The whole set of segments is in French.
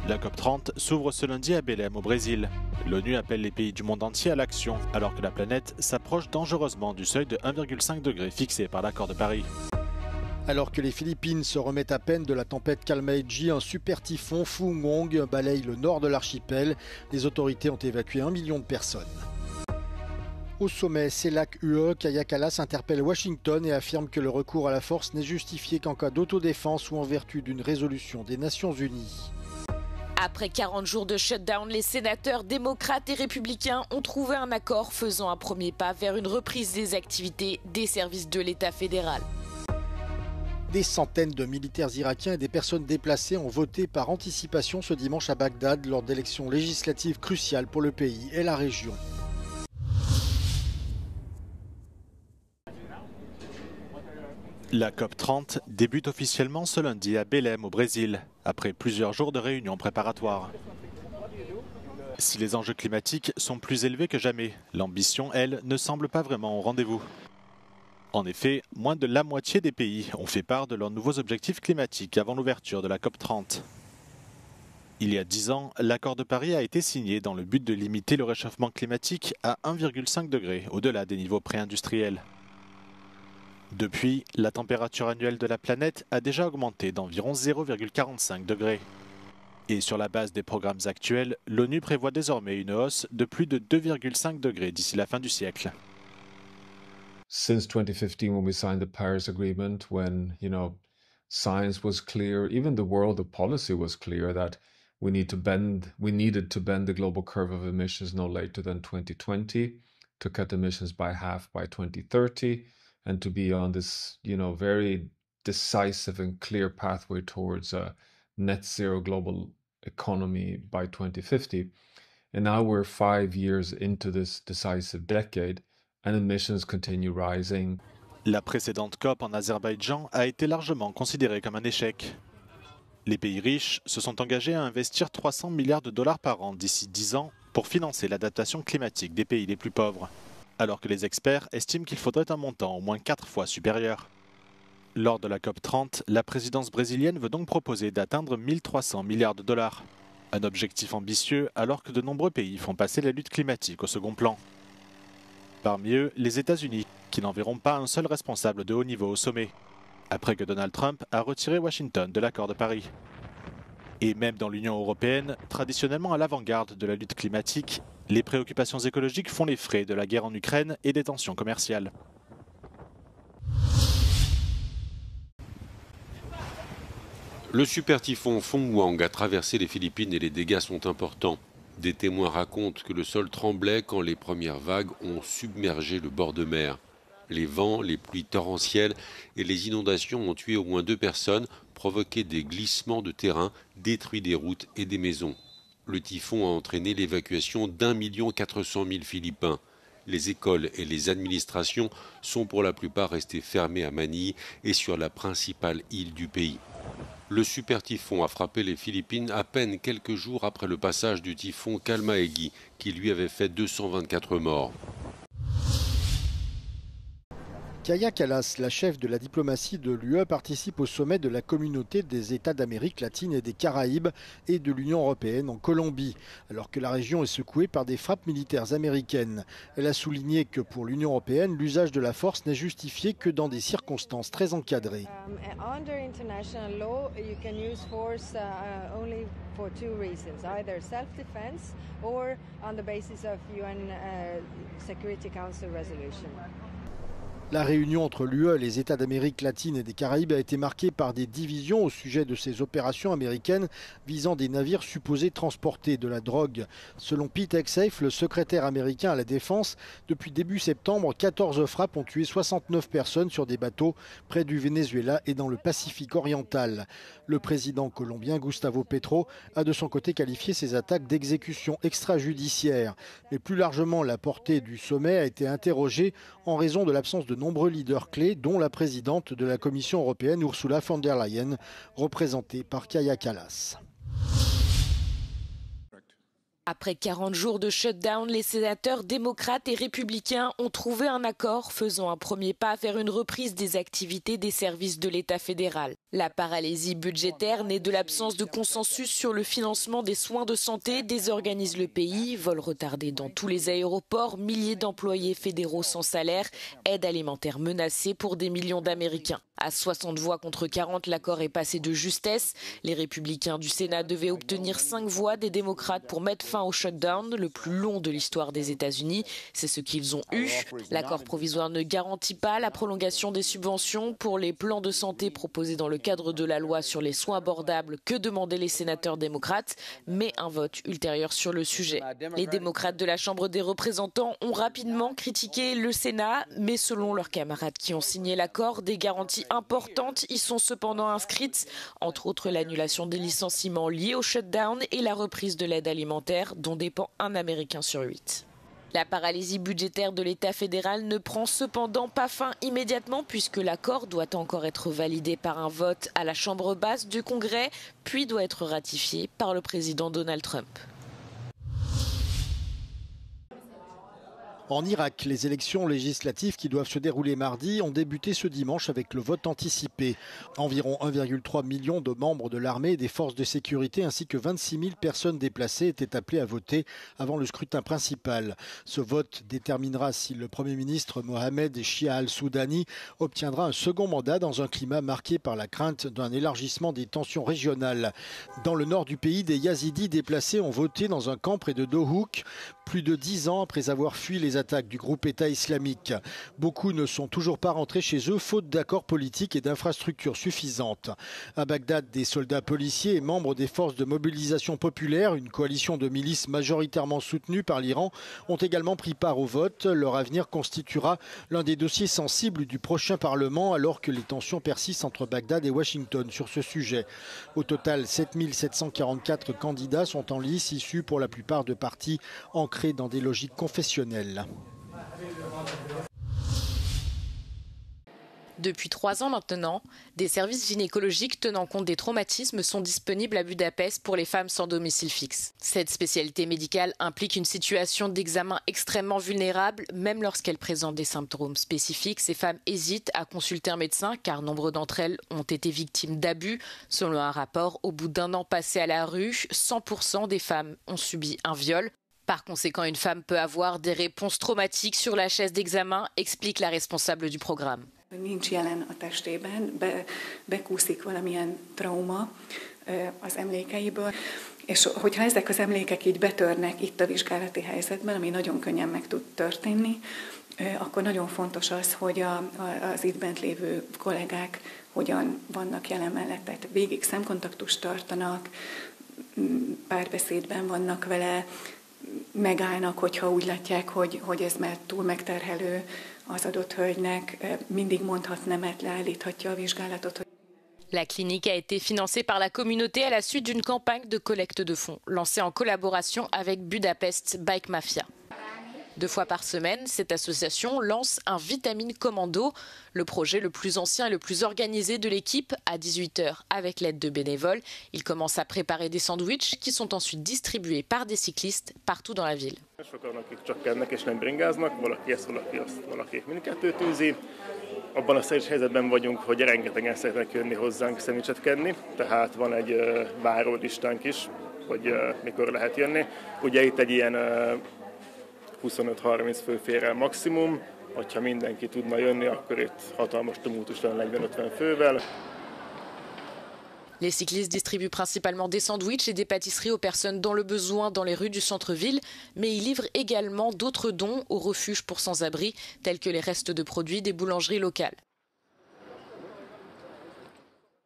La COP30 s'ouvre ce lundi à Belém, au Brésil. L'ONU appelle les pays du monde entier à l'action, alors que la planète s'approche dangereusement du seuil de 1,5 degré fixé par l'accord de Paris. Alors que les Philippines se remettent à peine de la tempête Kalmaeji, un super typhon Fumong balaye le nord de l'archipel. Les autorités ont évacué 1 million de personnes. Au sommet CELAC-UE, Kaja Kallas interpelle Washington et affirme que le recours à la force n'est justifié qu'en cas d'autodéfense ou en vertu d'une résolution des Nations Unies. Après 40 jours de shutdown, les sénateurs démocrates et républicains ont trouvé un accord faisant un premier pas vers une reprise des activités des services de l'État fédéral. Des centaines de militaires irakiens et des personnes déplacées ont voté par anticipation ce dimanche à Bagdad lors d'élections législatives cruciales pour le pays et la région. La COP30 débute officiellement ce lundi à Belém, au Brésil, après plusieurs jours de réunions préparatoires. Si les enjeux climatiques sont plus élevés que jamais, l'ambition, elle, ne semble pas vraiment au rendez-vous. En effet, moins de la moitié des pays ont fait part de leurs nouveaux objectifs climatiques avant l'ouverture de la COP30. Il y a 10 ans, l'accord de Paris a été signé dans le but de limiter le réchauffement climatique à 1,5 degré au-delà des niveaux pré-industriels. Depuis, la température annuelle de la planète a déjà augmenté d'environ 0,45 degrés. Et sur la base des programmes actuels, l'ONU prévoit désormais une hausse de plus de 2,5 degrés d'ici la fin du siècle. Since 2015, when we signed the Paris Agreement, when, science was clear, even the world of policy was clear that we needed to bend the global curve of emissions no later than 2020 to cut emissions by half by 2030. And to be on this, very decisive and clear pathway towards a net zero global economy by 2050. And now we're 5 years into this decisive decade and emissions continue rising. La précédente COP en Azerbaïdjan a été largement considérée comme un échec. Les pays riches se sont engagés à investir 300 milliards de dollars par an d'ici 10 ans pour financer l'adaptation climatique des pays les plus pauvres, alors que les experts estiment qu'il faudrait un montant au moins 4 fois supérieur. Lors de la COP30, la présidence brésilienne veut donc proposer d'atteindre 1300 milliards de dollars. Un objectif ambitieux alors que de nombreux pays font passer la lutte climatique au second plan. Parmi eux, les États-Unis, qui n'enverront pas un seul responsable de haut niveau au sommet, après que Donald Trump a retiré Washington de l'accord de Paris. Et même dans l'Union européenne, traditionnellement à l'avant-garde de la lutte climatique, les préoccupations écologiques font les frais de la guerre en Ukraine et des tensions commerciales. Le super typhon Fumong a traversé les Philippines et les dégâts sont importants. Des témoins racontent que le sol tremblait quand les premières vagues ont submergé le bord de mer. Les vents, les pluies torrentielles et les inondations ont tué au moins 2 personnes, provoqué des glissements de terrain, détruit des routes et des maisons. Le typhon a entraîné l'évacuation d'1,4 million Philippins. Les écoles et les administrations sont pour la plupart restées fermées à Manille et sur la principale île du pays. Le super typhon a frappé les Philippines à peine quelques jours après le passage du typhon Kalmaeji, qui lui avait fait 224 morts. Kaja Kallas, la chef de la diplomatie de l'UE, participe au sommet de la communauté des États d'Amérique latine et des Caraïbes et de l'Union européenne en Colombie, alors que la région est secouée par des frappes militaires américaines. Elle a souligné que pour l'Union européenne, l'usage de la force n'est justifié que dans des circonstances très encadrées. Under international law, you can use force only for 2 reasons, either self-defense or on the basis of UN Security Council resolution. La réunion entre l'UE et les États d'Amérique latine et des Caraïbes a été marquée par des divisions au sujet de ces opérations américaines visant des navires supposés transporter de la drogue. Selon Pete Hegseth, le secrétaire américain à la Défense, depuis début septembre, 14 frappes ont tué 69 personnes sur des bateaux près du Venezuela et dans le Pacifique oriental. Le président colombien Gustavo Petro a de son côté qualifié ces attaques d'exécution extrajudiciaire. Mais plus largement, la portée du sommet a été interrogée en raison de l'absence de nombreux leaders clés, dont la présidente de la Commission européenne, Ursula von der Leyen, représentée par Kaja Kallas. Après 40 jours de shutdown, les sénateurs démocrates et républicains ont trouvé un accord faisant un premier pas vers une reprise des activités des services de l'État fédéral. La paralysie budgétaire née de l'absence de consensus sur le financement des soins de santé désorganise le pays, vols retardés dans tous les aéroports, milliers d'employés fédéraux sans salaire, aide alimentaire menacée pour des millions d'Américains. À 60 voix contre 40, l'accord est passé de justesse. Les républicains du Sénat devaient obtenir 5 voix des démocrates pour mettre fin au shutdown, le plus long de l'histoire des États-Unis. C'est ce qu'ils ont eu. L'accord provisoire ne garantit pas la prolongation des subventions pour les plans de santé proposés dans le cadre de la loi sur les soins abordables que demandaient les sénateurs démocrates, mais un vote ultérieur sur le sujet. Les démocrates de la Chambre des représentants ont rapidement critiqué le Sénat, mais selon leurs camarades qui ont signé l'accord, des garanties importantes y sont cependant inscrites, entre autres l'annulation des licenciements liés au shutdown et la reprise de l'aide alimentaire dont dépend un Américain sur 8. La paralysie budgétaire de l'État fédéral ne prend cependant pas fin immédiatement puisque l'accord doit encore être validé par un vote à la Chambre basse du Congrès, puis doit être ratifié par le président Donald Trump. En Irak, les élections législatives qui doivent se dérouler mardi ont débuté ce dimanche avec le vote anticipé. Environ 1,3 million de membres de l'armée et des forces de sécurité ainsi que 26 000 personnes déplacées étaient appelées à voter avant le scrutin principal. Ce vote déterminera si le Premier ministre Mohamed Shia al-Soudani obtiendra un second mandat dans un climat marqué par la crainte d'un élargissement des tensions régionales. Dans le nord du pays, des Yazidis déplacés ont voté dans un camp près de Dohuk, plus de 10 ans après avoir fui les attaques du groupe État islamique. Beaucoup ne sont toujours pas rentrés chez eux, faute d'accords politiques et d'infrastructures suffisantes. À Bagdad, des soldats policiers et membres des forces de mobilisation populaire, une coalition de milices majoritairement soutenue par l'Iran, ont également pris part au vote. Leur avenir constituera l'un des dossiers sensibles du prochain Parlement, alors que les tensions persistent entre Bagdad et Washington sur ce sujet. Au total, 7 744 candidats sont en lice, issus pour la plupart de partis ancrés dans des logiques confessionnelles. Depuis 3 ans maintenant, des services gynécologiques tenant compte des traumatismes sont disponibles à Budapest pour les femmes sans domicile fixe. Cette spécialité médicale implique une situation d'examen extrêmement vulnérable, même lorsqu'elles présentent des symptômes spécifiques. Ces femmes hésitent à consulter un médecin car nombre d'entre elles ont été victimes d'abus. Selon un rapport, au bout d'1 an passé à la rue, 100% des femmes ont subi un viol. Par conséquent, une femme peut avoir des réponses traumatiques sur la chaise d'examen, explique la responsable du programme. Nincs jelen a testében, bekúszik valamilyen trauma az emlékeiből, és hogyha ezek az emlékek így betörnek itt a vizsgálati helyzetben, ami nagyon könnyen meg tud történni, akkor nagyon fontos az, hogy az itt bent lévő kollégák hogyan vannak jelen mellett, tehát végig szemkontaktust tartanak, párbeszédben vannak vele, megállnak, hogyha úgy látják, hogy ez már túl megterhelő az adott hölgynek, mindig mondhat nemet, leállíthatja a vizsgálatot. La clinique a été financée par la communauté à la suite d'une campagne de collecte de fonds lancée en collaboration avec Budapest Bike Mafia. 2 fois par semaine, cette association lance un vitamine commando, le projet le plus ancien et le plus organisé de l'équipe, à 18h avec l'aide de bénévoles. Ils commencent à préparer des sandwichs qui sont ensuite distribués par des cyclistes partout dans la ville. Abban a szerencsés helyzetben vagyunk, hogy rengetegen szeretnek jönni hozzánk szendvicset kenni, tehát van egy várólistánk is, hogy mikor lehet jönni. Ugye itt egy ilyen 25-30 fő fér el maximum, hogyha mindenki tudna jönni, akkor itt hatalmas tumultus lenne 40-50 fővel. Les cyclistes distribuent principalement des sandwichs et des pâtisseries aux personnes dans le besoin dans les rues du centre-ville, mais ils livrent également d'autres dons aux refuges pour sans-abri, tels que les restes de produits des boulangeries locales.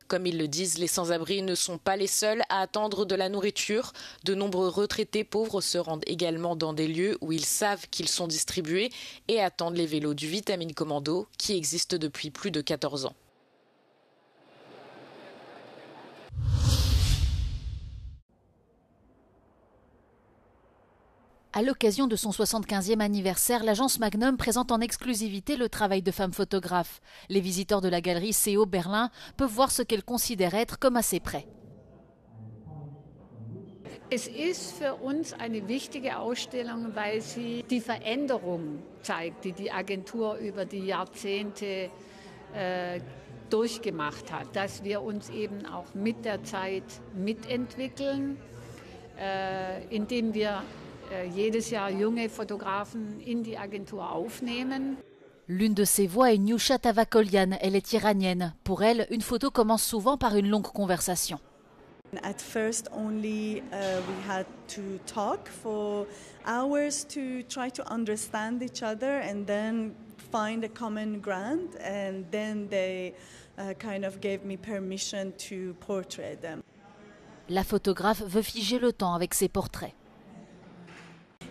Comme ils le disent, les sans-abri ne sont pas les seuls à attendre de la nourriture. De nombreux retraités pauvres se rendent également dans des lieux où ils savent qu'ils sont distribués et attendent les vélos du Vitamine Commando qui existent depuis plus de 14 ans. À l'occasion de son 75e anniversaire, l'agence Magnum présente en exclusivité le travail de femmes photographes. Les visiteurs de la galerie CO Berlin peuvent voir ce qu'elles considèrent être comme assez près. Es ist für uns eine wichtige Ausstellung, weil sie die Veränderung zeigt, die die Agentur über die Jahrzehnte durchgemacht hat. Dass wir uns eben auch mit der Zeit mitentwickeln, indem wir jedes Jahr junge Fotografen in die Agentur aufnehmen. L'une de ses voix est Nyusha Tavakolian, elle est iranienne. Pour elle, une photo commence souvent par une longue conversation. At first only we had to talk for hours to try to understand each other and then find a common ground, and then they kind of gave me permission to portray them. La photographe veut figer le temps avec ses portraits.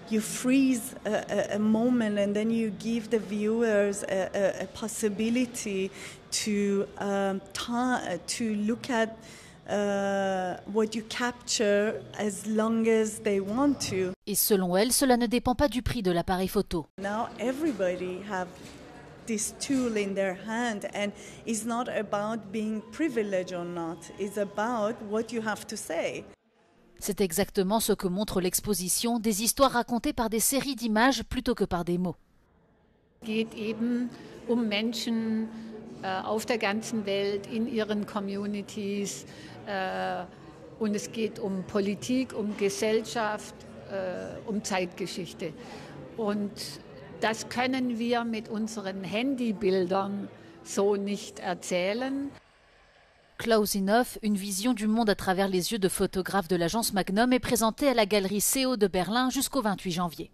You freeze a moment and then you give the viewers a possibility to look at what you capture as long as they want to. Et selon elle, cela ne dépend pas du prix de l'appareil photo. Now everybody have this tool in their hand, and it's not about being privileged or not. It's about what you have to say. C'est exactement ce que montre l'exposition, des histoires racontées par des séries d'images plutôt que par des mots. Es geht eben Menschen auf der ganzen Welt, in ihren Communities. Und es geht Politik, Gesellschaft, Zeitgeschichte. Und das können wir mit unseren Handybildern so nicht erzählen. Close Enough, une vision du monde à travers les yeux de photographes de l'agence Magnum, est présentée à la galerie CO de Berlin jusqu'au 28 janvier.